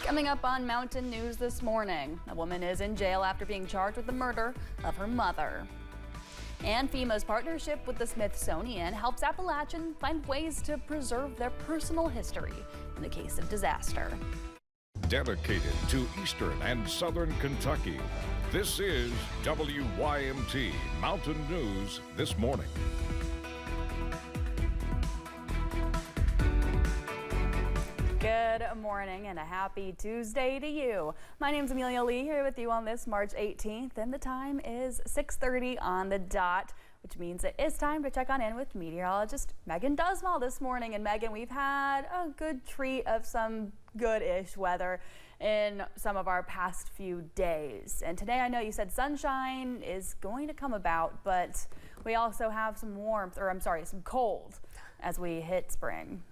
Coming up on Mountain News this morning, a woman is in jail after being charged with the murder of her mother. And FEMA's partnership with the Smithsonian helps Appalachians find ways to preserve their personal history in the case of disaster. Dedicated to Eastern and Southern Kentucky, this is WYMT Mountain News This Morning. Good morning and a happy Tuesday to you. My name's Amelia Lee here with you on this March 18th, and the time is 6:30 on the dot, which means it is time to check on in with meteorologist Megan Dusmal this morning. And Megan, we've had a good treat of some good-ish weather in some of our past few days. And today I know you said sunshine is going to come about, but we also have some warmth, or I'm sorry, some cold as we hit spring.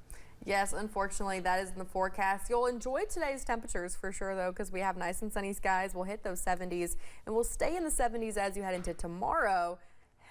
Yes, unfortunately, that is in the forecast. You'll enjoy today's temperatures for sure, though, because we have nice and sunny skies. We'll hit those 70s, and we'll stay in the 70s as you head into tomorrow.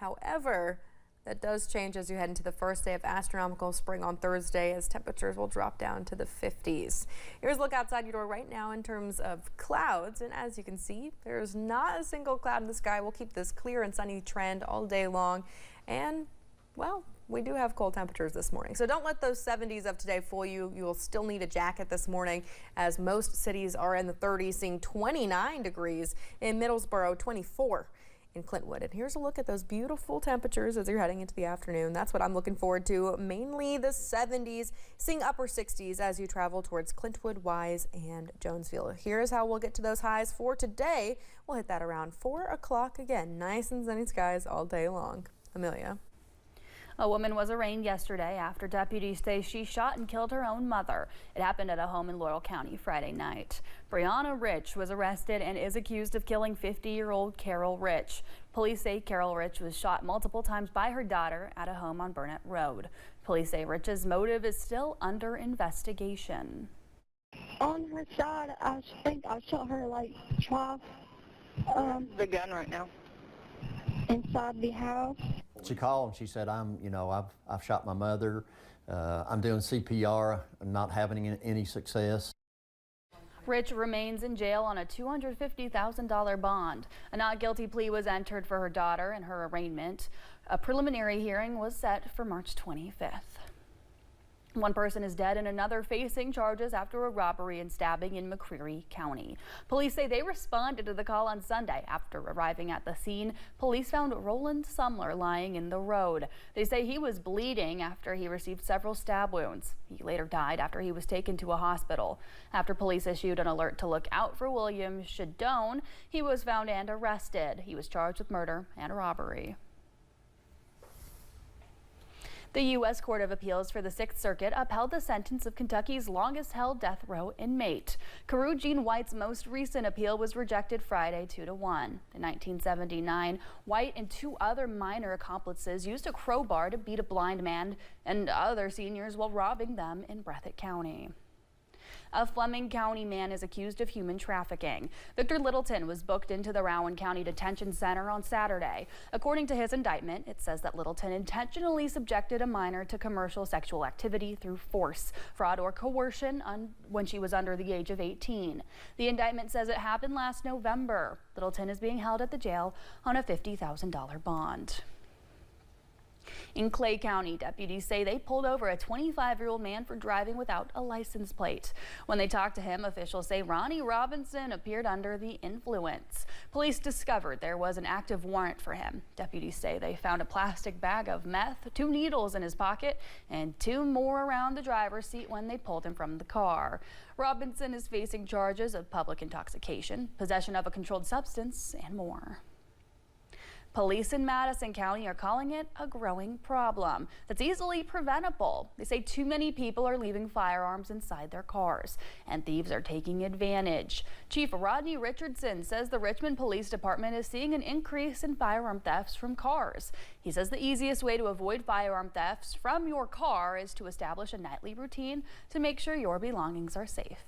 However, that does change as you head into the first day of astronomical spring on Thursday, as temperatures will drop down to the 50s. Here's a look outside your door right now in terms of clouds, and as you can see, there's not a single cloud in the sky. We'll keep this clear and sunny trend all day long, and, well, we do have cold temperatures this morning, so don't let those 70s of today fool you. You will still need a jacket this morning, as most cities are in the 30s, seeing 29 degrees in Middlesboro, 24 in Clintwood. And here's a look at those beautiful temperatures as you're heading into the afternoon. That's what I'm looking forward to, mainly the 70s, seeing upper 60s as you travel towards Clintwood, Wise, and Jonesville. Here's how we'll get to those highs for today. We'll hit that around 4 o'clock again. Nice and sunny skies all day long. Amelia. A woman was arraigned yesterday after deputies say she shot and killed her own mother. It happened at a home in Laurel County Friday night. Brianna Rich was arrested and is accused of killing 50-year-old Carol Rich. Police say Carol Rich was shot multiple times by her daughter at a home on Burnett Road. Police say Rich's motive is still under investigation. On her side, I think I shot her like twice. The gun right now. Inside the house. She called and she said, I've shot my mother. I'm doing CPR. I'm not having any success. Rich remains in jail on a $250,000 bond. A not guilty plea was entered for her daughter and her arraignment. A preliminary hearing was set for March 25th. One person is dead and another facing charges after a robbery and stabbing in McCreary County. Police say they responded to the call on Sunday. After arriving at the scene, police found Roland Sumler lying in the road. They say he was bleeding after he received several stab wounds. He later died after he was taken to a hospital. After police issued an alert to look out for William Shadone, he was found and arrested. He was charged with murder and robbery. The U.S. Court of Appeals for the Sixth Circuit upheld the sentence of Kentucky's longest-held death row inmate. Carew Jean White's most recent appeal was rejected Friday 2-1. In 1979, White and two other minor accomplices used a crowbar to beat a blind man and other seniors while robbing them in Breathitt County. A Fleming County man is accused of human trafficking. Victor Littleton was booked into the Rowan County Detention Center on Saturday. According to his indictment, it says that Littleton intentionally subjected a minor to commercial sexual activity through force, fraud, or coercion when she was under the age of 18. The indictment says it happened last November. Littleton is being held at the jail on a $50,000 bond. In Clay County, deputies say they pulled over a 25-year-old man for driving without a license plate. When they talked to him, officials say Ronnie Robinson appeared under the influence. Police discovered there was an active warrant for him. Deputies say they found a plastic bag of meth, 2 needles in his pocket, and 2 more around the driver's seat when they pulled him from the car. Robinson is facing charges of public intoxication, possession of a controlled substance, and more. Police in Madison County are calling it a growing problem that's easily preventable. They say too many people are leaving firearms inside their cars, and thieves are taking advantage. Chief Rodney Richardson says the Richmond Police Department is seeing an increase in firearm thefts from cars. He says the easiest way to avoid firearm thefts from your car is to establish a nightly routine to make sure your belongings are safe.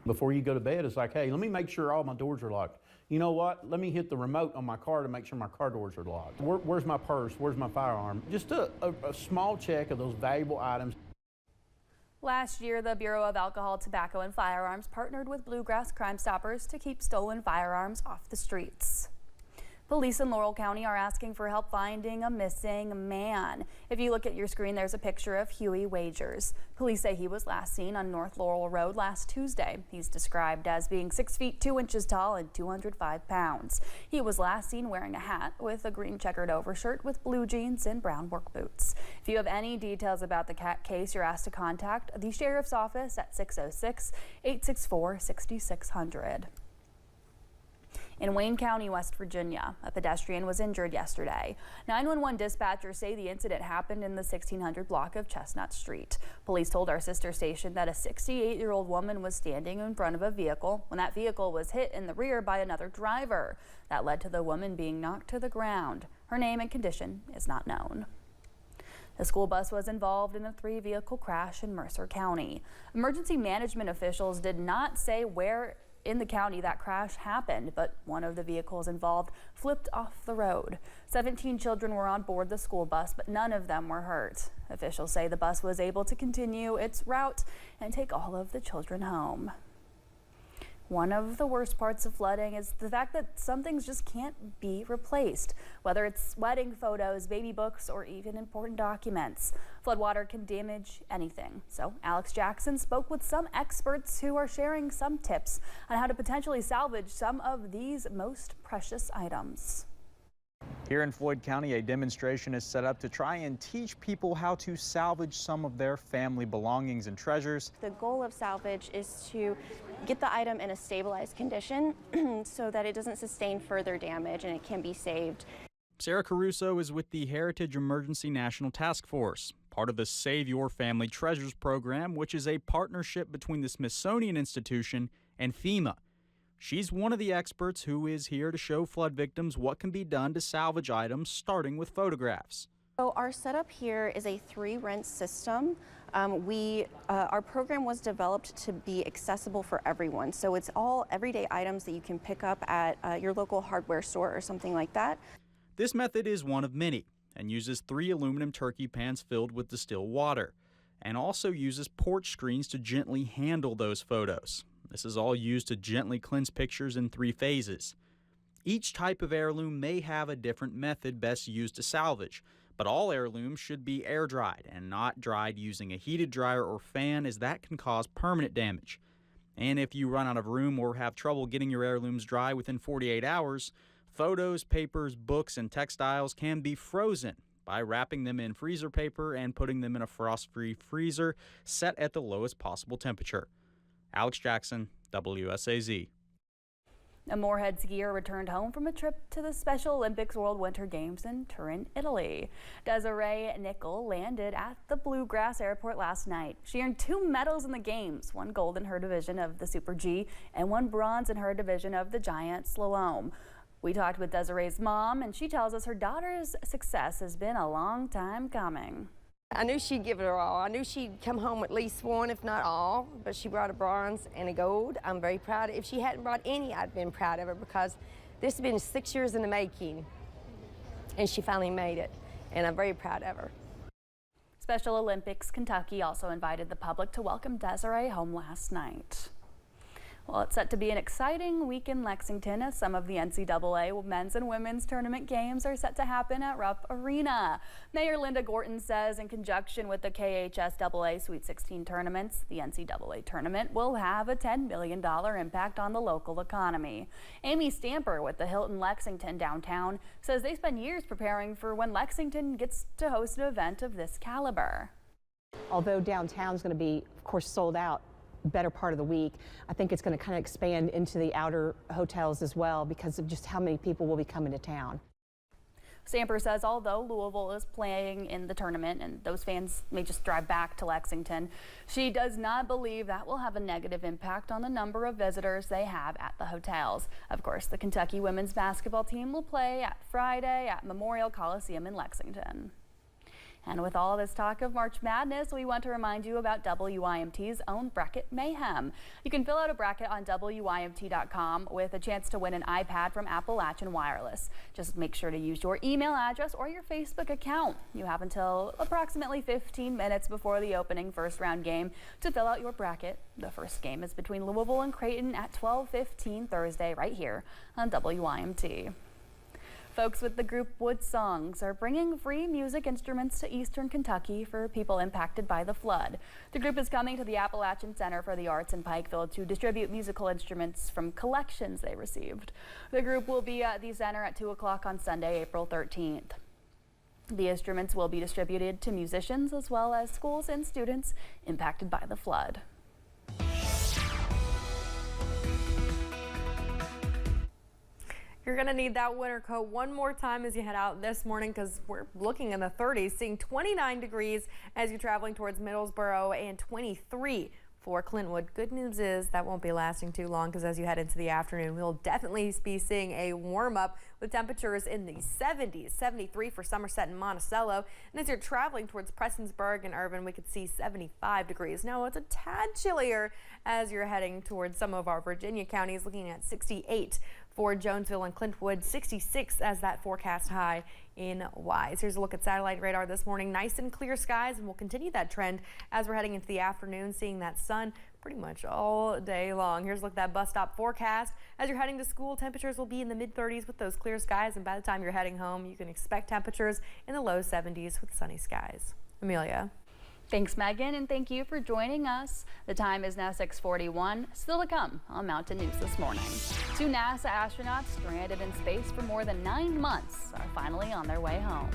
Before you go to bed, it's like, hey, let me make sure all my doors are locked. You know what? Let me hit the remote on my car to make sure my car doors are locked. Where's my purse? Where's my firearm? Just a small check of those valuable items. Last year, the Bureau of Alcohol, Tobacco, and Firearms partnered with Bluegrass Crime Stoppers to keep stolen firearms off the streets. Police in Laurel County are asking for help finding a missing man. If you look at your screen, there's a picture of Huey Wagers. Police say he was last seen on North Laurel Road last Tuesday. He's described as being 6 feet 2 inches tall and 205 pounds. He was last seen wearing a hat with a green checkered overshirt with blue jeans and brown work boots. If you have any details about the case, you're asked to contact the Sheriff's Office at 606-864-6600. In Wayne County, West Virginia, a pedestrian was injured yesterday. 911 dispatchers say the incident happened in the 1600 block of Chestnut Street. Police told our sister station that a 68-year-old woman was standing in front of a vehicle when that vehicle was hit in the rear by another driver. That led to the woman being knocked to the ground. Her name and condition is not known. The school bus was involved in a 3-vehicle crash in Mercer County. Emergency management officials did not say where in the county that crash happened, but one of the vehicles involved flipped off the road. 17 children were on board the school bus, but none of them were hurt. Officials say the bus was able to continue its route and take all of the children home. One of the worst parts of flooding is the fact that some things just can't be replaced, whether it's wedding photos, baby books, or even important documents. Floodwater can damage anything. So Alex Jackson spoke with some experts who are sharing some tips on how to potentially salvage some of these most precious items. Here in Floyd County, a demonstration is set up to try and teach people how to salvage some of their family belongings and treasures. The goal of salvage is to get the item in a stabilized condition so that it doesn't sustain further damage and it can be saved. Sarah Caruso is with the Heritage Emergency National Task Force, part of the Save Your Family Treasures program, which is a partnership between the Smithsonian Institution and FEMA. She's one of the experts who is here to show flood victims what can be done to salvage items, starting with photographs. So our setup here is a 3-rinse system. Our program was developed to be accessible for everyone. So it's all everyday items that you can pick up at your local hardware store or something like that. This method is one of many and uses 3 aluminum turkey pans filled with distilled water, and also uses porch screens to gently handle those photos. This is all used to gently cleanse pictures in 3 phases. Each type of heirloom may have a different method best used to salvage, but all heirlooms should be air dried and not dried using a heated dryer or fan, as that can cause permanent damage. And if you run out of room or have trouble getting your heirlooms dry within 48 hours, photos, papers, books, and textiles can be frozen by wrapping them in freezer paper and putting them in a frost-free freezer set at the lowest possible temperature. Alex Jackson, WSAZ. A Moorhead skier returned home from a trip to the Special Olympics World Winter Games in Turin, Italy. Desiree Nickel landed at the Bluegrass Airport last night. She earned 2 medals in the games, 1 gold in her division of the Super G and 1 bronze in her division of the Giant Slalom. We talked with Desiree's mom, and she tells us her daughter's success has been a long time coming. I knew she'd give it her all. I knew she'd come home with at least 1, if not all, but she brought a bronze and a gold. I'm very proud. If she hadn't brought any, I'd been proud of her, because this has been 6 years in the making, and she finally made it, and I'm very proud of her. Special Olympics Kentucky also invited the public to welcome Desiree home last night. Well, it's set to be an exciting week in Lexington as some of the NCAA men's and women's tournament games are set to happen at Rupp Arena. Mayor Linda Gorton says in conjunction with the KHSAA Sweet 16 tournaments, the NCAA tournament will have a $10 million impact on the local economy. Amy Stamper with the Hilton Lexington downtown says they spend years preparing for when Lexington gets to host an event of this caliber. Although downtown is going to be, of course, sold out better part of the week, I think it's going to kind of expand into the outer hotels as well because of just how many people will be coming to town. Stamper says although Louisville is playing in the tournament and those fans may just drive back to Lexington, she does not believe that will have a negative impact on the number of visitors they have at the hotels. Of course, the Kentucky women's basketball team will play at Friday at Memorial Coliseum in Lexington. And with all this talk of March Madness, we want to remind you about WYMT's own Bracket Mayhem. You can fill out a bracket on WYMT.com with a chance to win an iPad from Appalachian Wireless. Just make sure to use your email address or your Facebook account. You have until approximately 15 minutes before the opening first round game to fill out your bracket. The first game is between Louisville and Creighton at 12:15 Thursday right here on WYMT. Folks with the group Wood Songs are bringing free music instruments to Eastern Kentucky for people impacted by the flood. The group is coming to the Appalachian Center for the Arts in Pikeville to distribute musical instruments from collections they received. The group will be at the center at 2 o'clock on Sunday, April 13th. The instruments will be distributed to musicians as well as schools and students impacted by the flood. You're going to need that winter coat one more time as you head out this morning because we're looking in the 30s, seeing 29 degrees as you're traveling towards Middlesboro and 23 for Clintwood. Good news is that won't be lasting too long because as you head into the afternoon, we'll definitely be seeing a warm up with temperatures in the 70s, 73 for Somerset and Monticello. And as you're traveling towards Prestonsburg and Irvin, we could see 75 degrees. Now it's a tad chillier as you're heading towards some of our Virginia counties, looking at 68 for Jonesville and Clintwood, 66 as that forecast high in Wise. Here's a look at satellite radar this morning. Nice and clear skies, and we'll continue that trend as we're heading into the afternoon, seeing that sun pretty much all day long. Here's a look at that bus stop forecast. As you're heading to school, temperatures will be in the mid-30s with those clear skies, and by the time you're heading home, you can expect temperatures in the low 70s with sunny skies. Amelia. Thanks, Megan, and thank you for joining us. The time is now 6:41. Still to come on Mountain News this morning. 2 NASA astronauts stranded in space for more than 9 months are finally on their way home.